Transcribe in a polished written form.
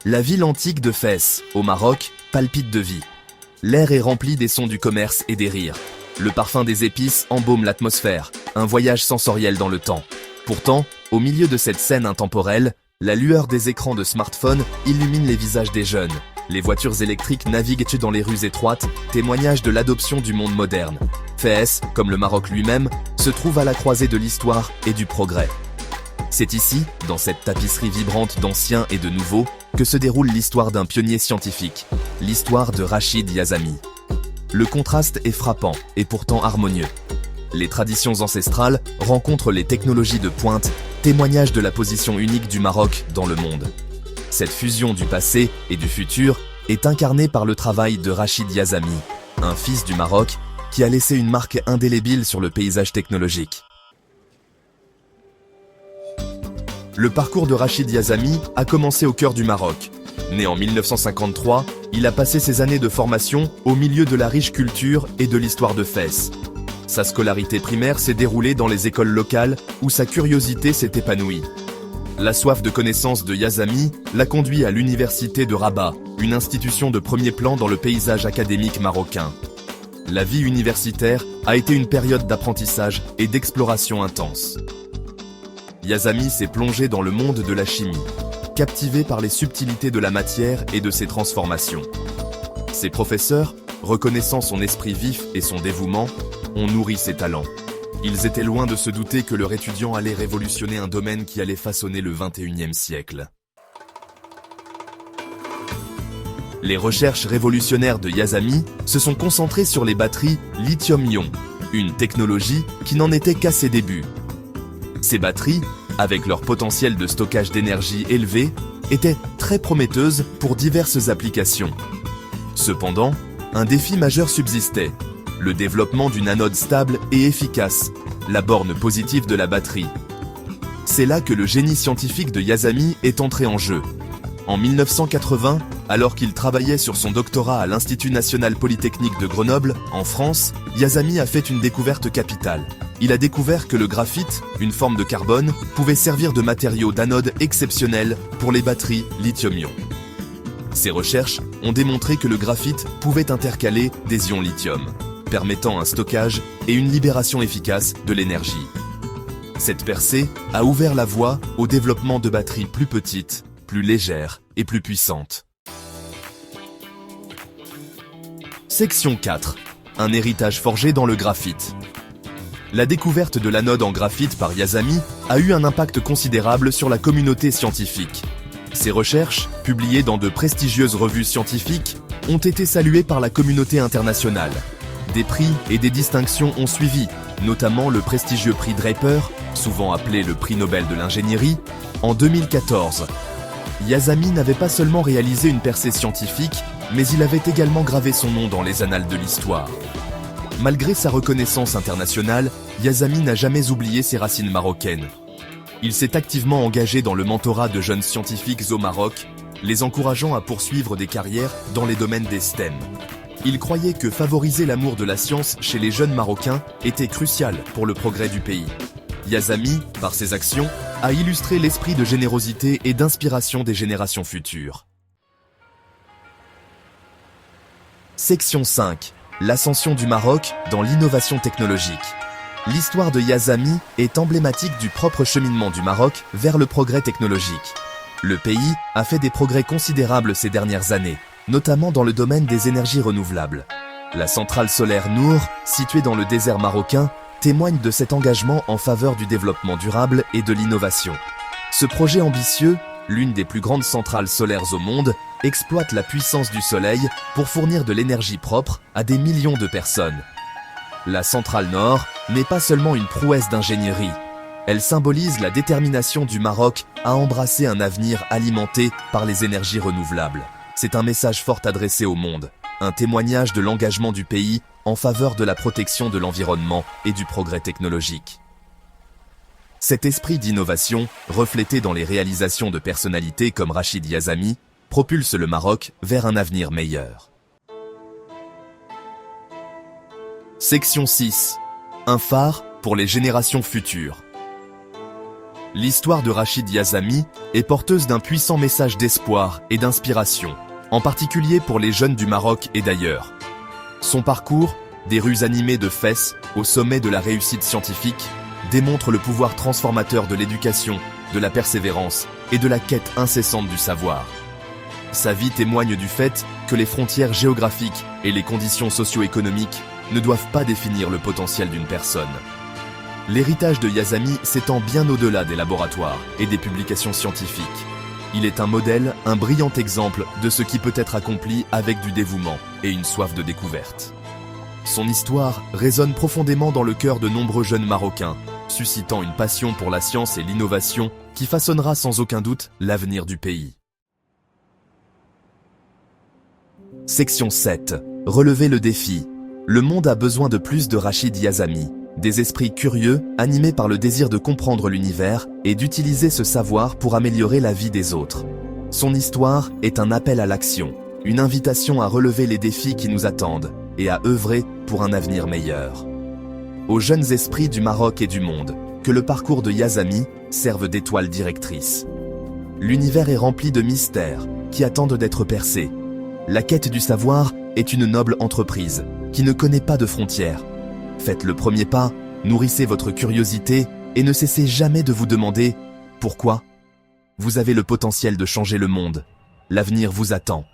La ville antique de Fès, au Maroc, palpite de vie. L'air est rempli des sons du commerce et des rires. Le parfum des épices embaume l'atmosphère, un voyage sensoriel dans le temps. Pourtant, au milieu de cette scène intemporelle, la lueur des écrans de smartphone illumine les visages des jeunes. Les voitures électriques naviguent dans les rues étroites, témoignage de l'adoption du monde moderne. Fès, comme le Maroc lui-même, se trouve à la croisée de l'histoire et du progrès. C'est ici, dans cette tapisserie vibrante d'anciens et de nouveaux, que se déroule l'histoire d'un pionnier scientifique, l'histoire de Rachid Yazami. Le contraste est frappant et pourtant harmonieux. Les traditions ancestrales rencontrent les technologies de pointe, témoignage de la position unique du Maroc dans le monde. Cette fusion du passé et du futur est incarnée par le travail de Rachid Yazami, un fils du Maroc qui a laissé une marque indélébile sur le paysage technologique. Le parcours de Rachid Yazami a commencé au cœur du Maroc. Né en 1953, il a passé ses années de formation au milieu de la riche culture et de l'histoire de Fès. Sa scolarité primaire s'est déroulée dans les écoles locales où sa curiosité s'est épanouie. La soif de connaissance de Yazami l'a conduit à l'université de Rabat, une institution de premier plan dans le paysage académique marocain. La vie universitaire a été une période d'apprentissage et d'exploration intense. Yazami s'est plongé dans le monde de la chimie, captivé par les subtilités de la matière et de ses transformations. Ses professeurs, reconnaissant son esprit vif et son dévouement, ont nourri ses talents. Ils étaient loin de se douter que leur étudiant allait révolutionner un domaine qui allait façonner le XXIe siècle. Les recherches révolutionnaires de Yazami se sont concentrées sur les batteries lithium-ion, une technologie qui n'en était qu'à ses débuts. Ces batteries, avec leur potentiel de stockage d'énergie élevé, étaient très prometteuses pour diverses applications. Cependant, un défi majeur subsistait, le développement d'une anode stable et efficace, la borne positive de la batterie. C'est là que le génie scientifique de Yazami est entré en jeu. En 1980, alors qu'il travaillait sur son doctorat à l'Institut national polytechnique de Grenoble, en France, Yazami a fait une découverte capitale. Il a découvert que le graphite, une forme de carbone, pouvait servir de matériau d'anode exceptionnel pour les batteries lithium-ion. Ces recherches ont démontré que le graphite pouvait intercaler des ions lithium, permettant un stockage et une libération efficace de l'énergie. Cette percée a ouvert la voie au développement de batteries plus petites, plus légères et plus puissantes. Section 4. Un héritage forgé dans le graphite. La découverte de l'anode en graphite par Yazami a eu un impact considérable sur la communauté scientifique. Ses recherches, publiées dans de prestigieuses revues scientifiques, ont été saluées par la communauté internationale. Des prix et des distinctions ont suivi, notamment le prestigieux prix Draper, souvent appelé le prix Nobel de l'ingénierie, en 2014. Yazami n'avait pas seulement réalisé une percée scientifique, mais il avait également gravé son nom dans les annales de l'histoire. Malgré sa reconnaissance internationale, Yazami n'a jamais oublié ses racines marocaines. Il s'est activement engagé dans le mentorat de jeunes scientifiques au Maroc, les encourageant à poursuivre des carrières dans les domaines des STEM. Il croyait que favoriser l'amour de la science chez les jeunes Marocains était crucial pour le progrès du pays. Yazami, par ses actions, a illustré l'esprit de générosité et d'inspiration des générations futures. Section 5. L'ascension du Maroc dans l'innovation technologique. L'histoire de Yazami est emblématique du propre cheminement du Maroc vers le progrès technologique. Le pays a fait des progrès considérables ces dernières années, notamment dans le domaine des énergies renouvelables. La centrale solaire Nour, située dans le désert marocain, témoigne de cet engagement en faveur du développement durable et de l'innovation. Ce projet ambitieux, l'une des plus grandes centrales solaires au monde, exploite la puissance du soleil pour fournir de l'énergie propre à des millions de personnes. La centrale Nord n'est pas seulement une prouesse d'ingénierie. Elle symbolise la détermination du Maroc à embrasser un avenir alimenté par les énergies renouvelables. C'est un message fort adressé au monde, un témoignage de l'engagement du pays en faveur de la protection de l'environnement et du progrès technologique. Cet esprit d'innovation, reflété dans les réalisations de personnalités comme Rachid Yazami, propulse le Maroc vers un avenir meilleur. Section 6. Un phare pour les générations futures. L'histoire de Rachid Yazami est porteuse d'un puissant message d'espoir et d'inspiration, en particulier pour les jeunes du Maroc et d'ailleurs. Son parcours, des rues animées de fesses au sommet de la réussite scientifique, démontre le pouvoir transformateur de l'éducation, de la persévérance et de la quête incessante du savoir. Sa vie témoigne du fait que les frontières géographiques et les conditions socio-économiques ne doivent pas définir le potentiel d'une personne. L'héritage de Yazami s'étend bien au-delà des laboratoires et des publications scientifiques. Il est un modèle, un brillant exemple de ce qui peut être accompli avec du dévouement et une soif de découverte. Son histoire résonne profondément dans le cœur de nombreux jeunes Marocains, suscitant une passion pour la science et l'innovation qui façonnera sans aucun doute l'avenir du pays. Section 7. Relever le défi. Le monde a besoin de plus de Rachid Yazami, des esprits curieux, animés par le désir de comprendre l'univers et d'utiliser ce savoir pour améliorer la vie des autres. Son histoire est un appel à l'action, une invitation à relever les défis qui nous attendent et à œuvrer pour un avenir meilleur. Aux jeunes esprits du Maroc et du monde, que le parcours de Yazami serve d'étoile directrice. L'univers est rempli de mystères qui attendent d'être percés. La quête du savoir est une noble entreprise qui ne connaît pas de frontières. Faites le premier pas, nourrissez votre curiosité et ne cessez jamais de vous demander « Pourquoi ?» Vous avez le potentiel de changer le monde. L'avenir vous attend.